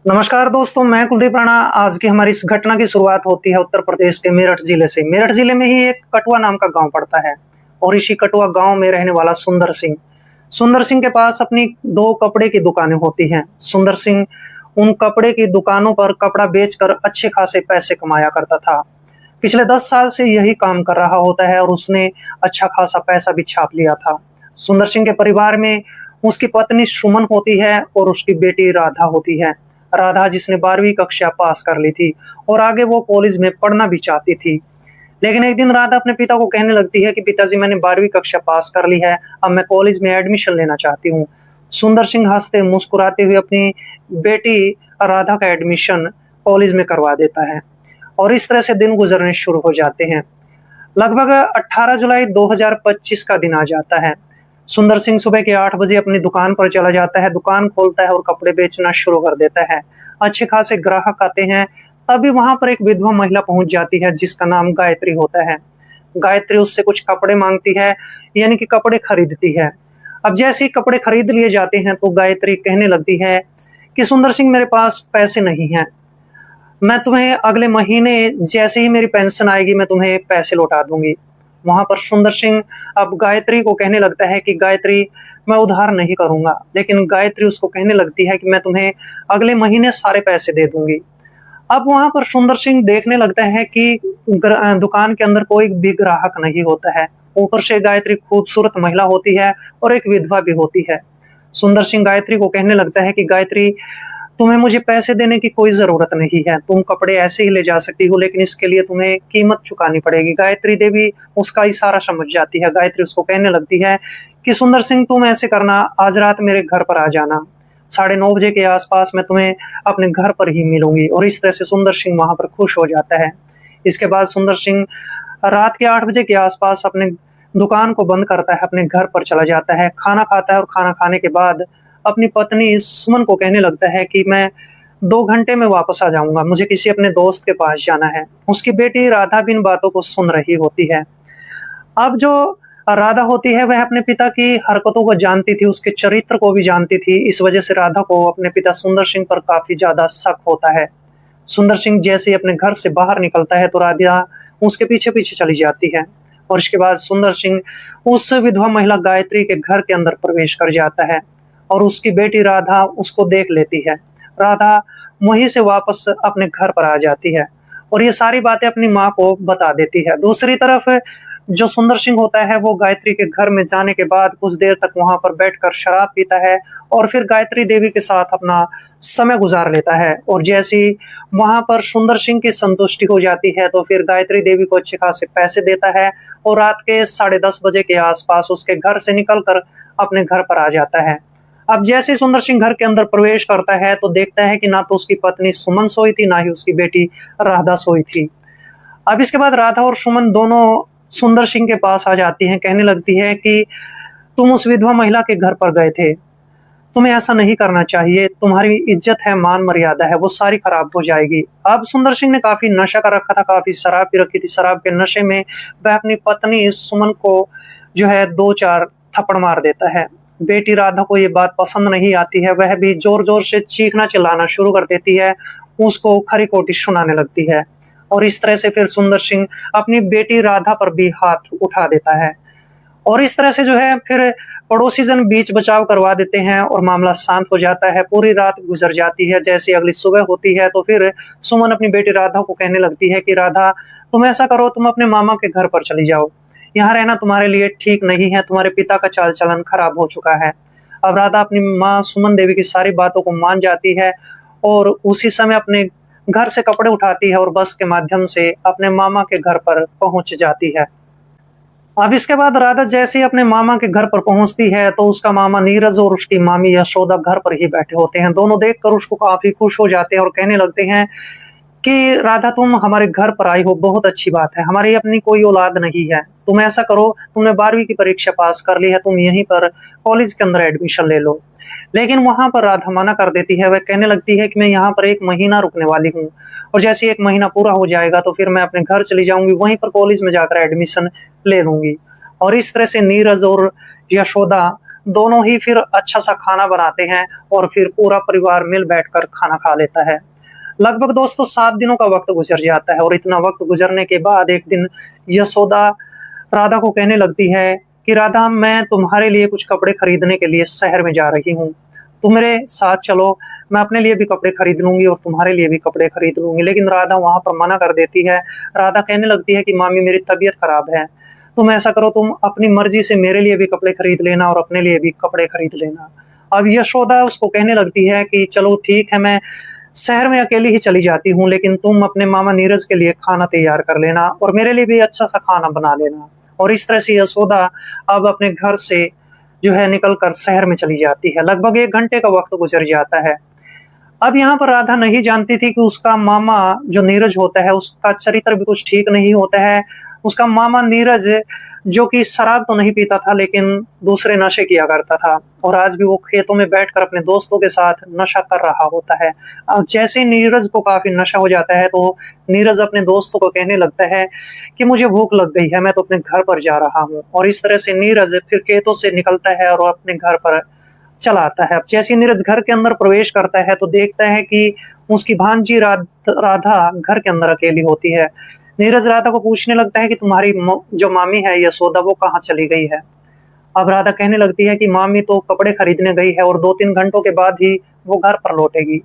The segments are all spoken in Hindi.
नमस्कार दोस्तों, मैं कुलदीप राणा। आज की हमारी इस घटना की शुरुआत होती है उत्तर प्रदेश के मेरठ जिले से। मेरठ जिले में ही एक कटुआ नाम का गांव पड़ता है और इसी कटुआ गांव में रहने वाला सुंदर सिंह के पास अपनी दो कपड़े की दुकानें होती हैं। सुंदर सिंह उन कपड़े की दुकानों पर कपड़ा बेचकर अच्छे खासे पैसे कमाया करता था। पिछले 10 साल से यही काम कर रहा होता है और उसने अच्छा खासा पैसा भी छाप लिया था। सुंदर सिंह के परिवार में उसकी पत्नी सुमन होती है और उसकी बेटी राधा होती है। राधा जिसने 12वीं कक्षा पास कर ली थी और आगे वो कॉलेज में पढ़ना भी चाहती थी। लेकिन एक दिन राधा अपने पिता को कहने लगती है कि पिताजी, मैंने 12वीं कक्षा पास कर ली है, अब मैं कॉलेज में एडमिशन लेना चाहती हूँ। सुंदर सिंह हंसते मुस्कुराते हुए अपनी बेटी राधा का एडमिशन कॉलेज में करवा देता है और इस तरह से दिन गुजरने शुरू हो जाते हैं। लगभग 18 जुलाई 2025 का दिन आ जाता है। सुंदर सिंह सुबह के 8 बजे अपनी दुकान पर चला जाता है, दुकान खोलता है और कपड़े बेचना शुरू कर देता है। अच्छे खासे ग्राहक आते हैं। तभी वहां पर एक विधवा महिला पहुंच जाती है जिसका नाम गायत्री होता है। गायत्री उससे कुछ कपड़े मांगती है, यानी कि कपड़े खरीदती है। अब जैसे ही कपड़े खरीद लिए जाते हैं तो गायत्री कहने लगती है कि सुंदर सिंह, मेरे पास पैसे नहीं हैं, मैं तुम्हें अगले महीने जैसे ही मेरी पेंशन आएगी मैं तुम्हें पैसे लौटा दूंगी। वहां पर सुंदर सिंह अब गायत्री को कहने लगता है कि गायत्री, मैं उधार नहीं करूंगा। लेकिन गायत्री उसको कहने लगती है कि मैं तुम्हें अगले महीने सारे पैसे दे दूंगी। अब वहां पर सुंदर सिंह देखने लगता है कि दुकान के अंदर कोई भी ग्राहक नहीं होता है। ऊपर से गायत्री खूबसूरत महिला होती है और एक विधवा भी होती है। सुंदर सिंह गायत्री को कहने लगता है कि गायत्री, तुम्हें मुझे पैसे देने की कोई जरूरत नहीं है, तुम कपड़े ऐसे ही ले जा सकती हो, लेकिन इसके लिए तुम्हें कीमत चुकानी पड़ेगी। गायत्री देवी उसका इशारा समझ जाती है। गायत्री उसको कहने लगती है कि सुंदर सिंह, तुम ऐसे करना, आज रात मेरे घर पर आ जाना, 9:30 बजे के आसपास मैं तुम्हें अपने घर पर ही मिलूंगी। और इस तरह से सुंदर सिंह वहां पर खुश हो जाता है। इसके बाद सुंदर सिंह रात के 8 बजे के आसपास अपने दुकान को बंद करता है, अपने घर पर चला जाता है, खाना खाता है और खाना खाने के बाद अपनी पत्नी सुमन को कहने लगता है कि मैं 2 घंटे में वापस आ जाऊंगा, मुझे किसी अपने दोस्त के पास जाना है। उसकी बेटी राधा भी इन बातों को सुन रही होती है। अब जो राधा होती है वह अपने पिता की हरकतों को जानती थी, उसके चरित्र को भी जानती थी। इस वजह से राधा को अपने पिता सुंदर सिंह पर काफी ज्यादा शक होता है। सुंदर सिंह जैसे ही अपने घर से बाहर निकलता है तो राधा उसके पीछे पीछे चली जाती है और इसके बाद सुंदर सिंह उस विधवा महिला गायत्री के घर के अंदर प्रवेश कर जाता है और उसकी बेटी राधा उसको देख लेती है। राधा वहीं से वापस अपने घर पर आ जाती है और ये सारी बातें अपनी माँ को बता देती है। दूसरी तरफ जो सुंदर सिंह होता है वो गायत्री के घर में जाने के बाद कुछ देर तक वहां पर बैठकर शराब पीता है और फिर गायत्री देवी के साथ अपना समय गुजार लेता है। और जैसी वहां पर सुंदर सिंह की संतुष्टि हो जाती है तो फिर गायत्री देवी को अच्छे खासे पैसे देता है और रात के 10:30 बजे के आसपास उसके घर से निकलकर अपने घर पर आ जाता है। अब जैसे ही सुंदर सिंह घर के अंदर प्रवेश करता है तो देखता है कि ना तो उसकी पत्नी सुमन सोई थी, ना ही उसकी बेटी राधा सोई थी। अब इसके बाद राधा और सुमन दोनों सुंदर सिंह के पास आ जाती हैं, कहने लगती है कि तुम उस विधवा महिला के घर पर गए थे, तुम्हें ऐसा नहीं करना चाहिए, तुम्हारी इज्जत है, मान मर्यादा है, वो सारी खराब हो जाएगी। अब सुंदर सिंह ने काफी नशा कर रखा था, काफी शराब पी रखी थी। शराब के नशे में वह अपनी पत्नी सुमन को जो है 2-4 थप्पड़ मार देता है। बेटी राधा को ये बात पसंद नहीं आती है, वह भी जोर जोर से चीखना चिल्लाना शुरू कर देती है, उसको खरी खोटी सुनाने लगती है और इस तरह से फिर सुंदर सिंह अपनी बेटी राधा पर भी हाथ उठा देता है और इस तरह से जो है फिर पड़ोसी जन बीच बचाव करवा देते हैं और मामला शांत हो जाता है। पूरी रात गुजर जाती है। जैसे अगली सुबह होती है तो फिर सुमन अपनी बेटी राधा को कहने लगती है कि राधा, तुम ऐसा करो, तुम अपने मामा के घर पर चली जाओ, यहाँ रहना तुम्हारे लिए ठीक नहीं है, तुम्हारे पिता का चाल चलन खराब हो चुका है। अब राधा अपनी माँ सुमन देवी की सारी बातों को मान जाती है और उसी समय अपने घर से कपड़े उठाती है और बस के माध्यम से अपने मामा के घर पर पहुंच जाती है। अब इसके बाद राधा जैसे ही अपने मामा के घर पर पहुंचती है तो उसका मामा नीरज और उसकी मामी यशोदा घर पर ही बैठे होते हैं। दोनों देखकर उसको काफी खुश हो जाते हैं और कहने लगते हैं कि राधा, तुम हमारे घर पर आई हो, बहुत अच्छी बात है, हमारी अपनी कोई औलाद नहीं है, तुम ऐसा करो, तुमने 12वीं की परीक्षा पास कर ली है, तुम यहीं पर कॉलेज के अंदर एडमिशन ले लो। लेकिन वहां पर राधा मना कर देती है। वह कहने लगती है कि मैं यहाँ पर 1 महीना रुकने वाली हूँ और जैसे 1 महीना पूरा हो जाएगा तो फिर मैं अपने घर चली जाऊंगी, वहीं पर कॉलेज में जाकर एडमिशन ले लूंगी। और इस तरह से नीरज और यशोदा दोनों ही फिर अच्छा सा खाना बनाते हैं और फिर पूरा परिवार मिल बैठकर खाना खा लेता है। लगभग दोस्तों 7 दिनों का वक्त गुजर जाता है और इतना वक्त गुजरने के बाद एक दिन यशोदा राधा को कहने लगती है कि राधा, मैं तुम्हारे लिए कुछ कपड़े खरीदने के लिए शहर में जा रही हूँ, तुम मेरे साथ चलो, मैं अपने लिए भी कपड़े खरीद लूंगी और तुम्हारे लिए भी कपड़े खरीद लूंगी। लेकिन राधा वहां पर मना कर देती है। राधा कहने लगती है कि मामी मेरी तबीयत खराब है, तुम ऐसा करो, तुम अपनी मर्जी से मेरे लिए भी कपड़े खरीद लेना और अपने लिए भी कपड़े खरीद लेना। अब यशोदा उसको कहने लगती है कि चलो ठीक है, मैं शहर में अकेली ही चली जाती हूँ, लेकिन तुम अपने मामा नीरज के लिए खाना तैयार कर लेना और मेरे लिए भी अच्छा सा खाना बना लेना। और इस तरह से यशोदा अब अपने घर से जो है निकल कर शहर में चली जाती है। लगभग 1 घंटे का वक्त गुजर जाता है। अब यहाँ पर राधा नहीं जानती थी कि उसका मामा जो नीरज होता है उसका चरित्र भी कुछ ठीक नहीं होता है। उसका मामा नीरज जो कि शराब तो नहीं पीता था लेकिन दूसरे नशे किया करता था और आज भी वो खेतों में बैठकर अपने दोस्तों के साथ नशा कर रहा होता है। अब जैसे ही नीरज को काफी नशा हो जाता है तो नीरज अपने दोस्तों को कहने लगता है कि मुझे भूख लग गई है, मैं तो अपने घर पर जा रहा हूँ। और इस तरह से नीरज फिर खेतों से निकलता है और अपने घर पर चला आता है। अब जैसे ही नीरज घर के अंदर प्रवेश करता है तो देखता है कि उसकी भांजी राधा घर के अंदर अकेली होती है। नीरज राधा को पूछने लगता है कि तुम्हारी जो मामी है यशोदा वो कहाँ चली गई है। अब राधा कहने लगती है कि मामी तो कपड़े खरीदने गई है और 2-3 घंटों के बाद ही वो घर पर लौटेगी।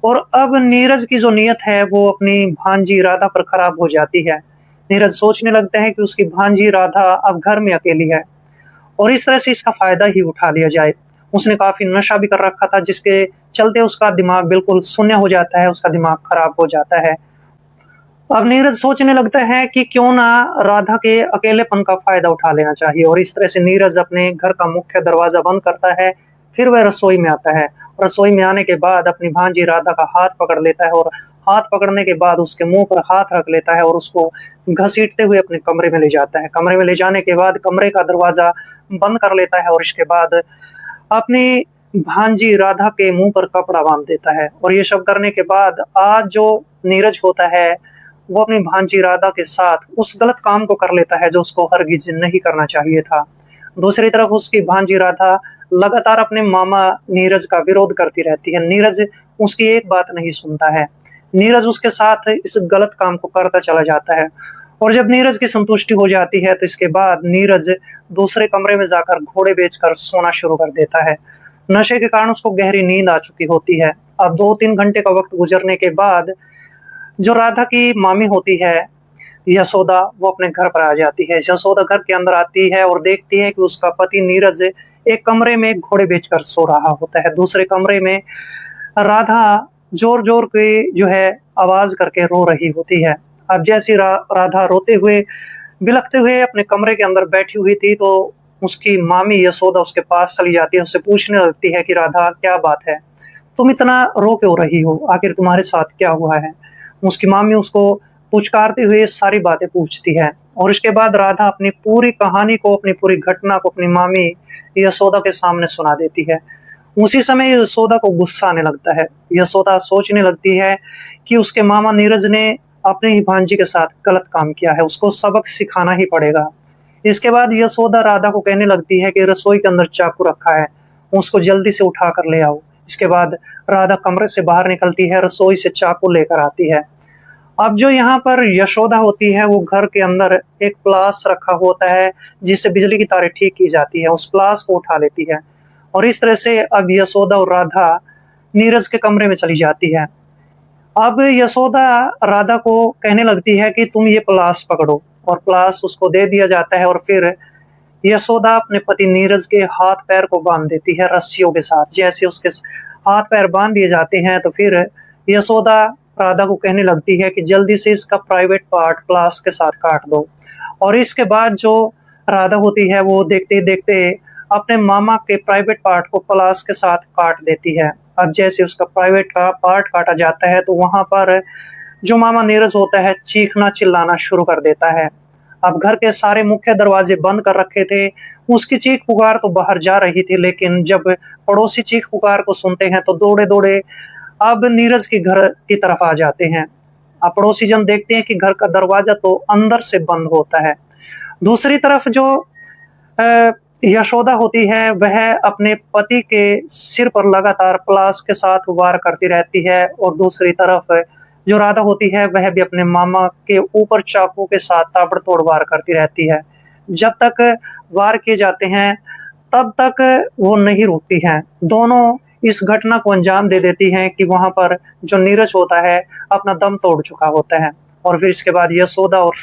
और अब नीरज की जो नीयत है वो अपनी भांजी राधा पर खराब हो जाती है। नीरज सोचने लगता है कि उसकी भांजी राधा अब घर में अकेली है और इस तरह से इसका फायदा ही उठा लिया जाए। उसने काफी नशा भी कर रखा था जिसके चलते उसका दिमाग बिल्कुल शून्य हो जाता है, उसका दिमाग खराब हो जाता है। अब नीरज सोचने लगता है कि क्यों ना राधा के अकेलेपन का फायदा उठा लेना चाहिए और इस तरह से नीरज अपने घर का मुख्य दरवाजा बंद करता है। फिर वह रसोई में आता है। रसोई में आने के बाद अपनी भांजी राधा का हाथ पकड़ लेता है और हाथ पकड़ने के बाद उसके मुंह पर हाथ रख लेता है और उसको घसीटते हुए अपने कमरे में ले जाता है। कमरे में ले जाने के बाद कमरे का दरवाजा बंद कर लेता है और इसके बाद अपनी भांजी राधा के मुंह पर कपड़ा बांध देता है। और ये सब करने के बाद आज जो नीरज होता है वो अपनी भांजी राधा के साथ उस गलत काम को कर लेता है जो उसको हरगिज नहीं करना चाहिए था। दूसरी तरफ उसकी भांजी राधा लगातार अपने मामा नीरज का विरोध करती रहती है। नीरज उसकी एक बात नहीं सुनता है। नीरज उसके साथ इस गलत काम को करता चला जाता है और जब नीरज की संतुष्टि हो जाती है तो इसके बाद नीरज दूसरे कमरे में जाकर घोड़े बेचकर सोना शुरू कर देता है। नशे के कारण उसको गहरी नींद आ चुकी होती है। अब 2-3 घंटे का वक्त गुजरने के बाद जो राधा की मामी होती है यशोदा वो अपने घर पर आ जाती है। यशोदा घर के अंदर आती है और देखती है कि उसका पति नीरज एक कमरे में घोड़े बेचकर सो रहा होता है। दूसरे कमरे में राधा जोर जोर के जो है आवाज करके रो रही होती है। अब जैसी राधा रोते हुए बिलखते हुए अपने कमरे के अंदर बैठी हुई थी तो उसकी मामी यशोदा उसके पास चली जाती है, उससे पूछने लगती है कि राधा क्या बात है, तुम इतना रो क्यों रही हो, आखिर तुम्हारे साथ क्या हुआ है। उसकी मामी उसको पुचकारते हुए सारी बातें पूछती है और इसके बाद राधा अपनी पूरी कहानी को, अपनी पूरी घटना को अपनी मामी यशोदा के सामने सुना देती है। उसी समय यशोदा को गुस्सा आने लगता है। यशोदा सोचने लगती है कि उसके मामा नीरज ने अपने ही भांजी के साथ गलत काम किया है, उसको सबक सिखाना ही पड़ेगा। इसके बाद यशोदा राधा को कहने लगती है कि रसोई के अंदर चाकू रखा है, उसको जल्दी से उठा कर ले आओ। इसके बाद राधा कमरे से बाहर निकलती है, रसोई से चाकू लेकर आती है। अब जो यहाँ पर यशोदा होती है वो घर के अंदर एक प्लास रखा होता है जिससे बिजली की तारें ठीक की जाती है, उस प्लास को उठा लेती है और इस तरह से अब यशोदा और राधा नीरज के कमरे में चली जाती है। अब यशोदा राधा को कहने लगती है कि तुम ये प्लास पकड़ो और प्लास उसको दे दिया जाता है और फिर यशोदा अपने पति नीरज के हाथ पैर को बांध देती है रस्सियों के साथ। जैसे उसके हाथ पैर बांध दिए जाते हैं तो फिर यशोदा राधा को कहने लगती है कि जल्दी से इसका प्राइवेट पार्ट प्लास के साथ काट दो। और इसके बाद जो राधा होती है वो देखते ही देखते अपने मामा के प्राइवेट पार्ट को प्लास के साथ काट देती है। अब जैसे उसका प्राइवेट का पार्ट काटा जाता है तो वहां पर जो मामा नीरज होता है चीखना चिल्लाना शुरू कर देता है। अब घर के सारे मुख्य दरवाजे बंद कर रखे थे, उसकी चीख पुकार तो बाहर जा रही थी लेकिन जब पड़ोसी चीख पुकार को सुनते हैं तो दौड़े दौड़े अब नीरज के घर की तरफ आ जाते हैं। अब पड़ोसी जन देखते हैं कि घर का दरवाजा तो अंदर से बंद होता है। दूसरी तरफ जो यशोदा होती है वह अपने पति के सिर पर लगातार प्लास के साथ वार करती रहती है और दूसरी तरफ जो राधा होती है वह भी अपने मामा के ऊपर चाकू के साथ ताबड़तोड़ वार करती रहती है। जब तक वार किए जाते हैं तब तक वो नहीं रुकती हैं। दोनों इस घटना को अंजाम दे देती हैं कि वहाँ पर जो नीरज होता है अपना दम तोड़ चुका होता है। और फिर इसके बाद यशोदा और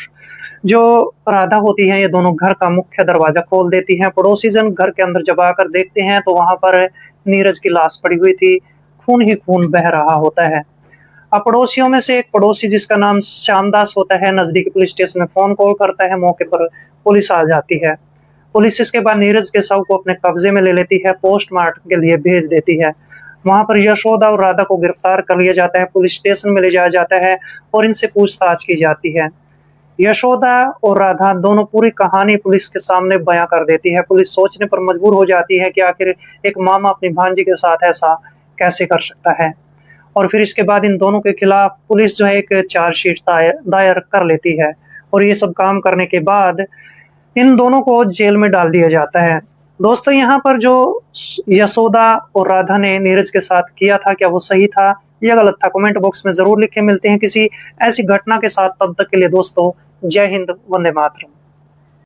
जो राधा होती है ये दोनों घर का मुख्य दरवाजा खोल देती हैं। पड़ोसी जन घर के अंदर जब आकर देखते हैं तो वहां पर नीरज की लाश पड़ी हुई थी, खून ही खून बह रहा होता है। अब पड़ोसियों में से एक पड़ोसी जिसका नाम श्यामदास होता है नजदीकी पुलिस स्टेशन में फोन कॉल करता है। मौके पर पुलिस आ जाती है। पुलिस इसके बाद नीरज के शव को अपने कब्जे में ले लेती है, पोस्टमार्टम के लिए भेज देती है। वहां पर यशोदा और राधा को गिरफ्तार कर लिया जाता है, पुलिस स्टेशन में ले जाया जाता है और इनसे पूछताछ की जाती है। यशोदा और राधा दोनों पूरी कहानी पुलिस के सामने बयां कर देती है। पुलिस सोचने पर मजबूर हो जाती है कि आखिर एक मामा अपनी भांजी के साथ ऐसा कैसे कर सकता है। और फिर इसके बाद इन दोनों के खिलाफ पुलिस जो है एक चार्जशीट दायर कर लेती है और ये सब काम करने के बाद इन दोनों को जेल में डाल दिया जाता है। दोस्तों यहाँ पर जो यशोदा और राधा ने नीरज के साथ किया था क्या वो सही था या गलत था? कमेंट बॉक्स में जरूर लिखें। मिलते हैं किसी ऐसी घटना के साथ, तब तक के लिए दोस्तों जय हिंद, वंदे मातरम।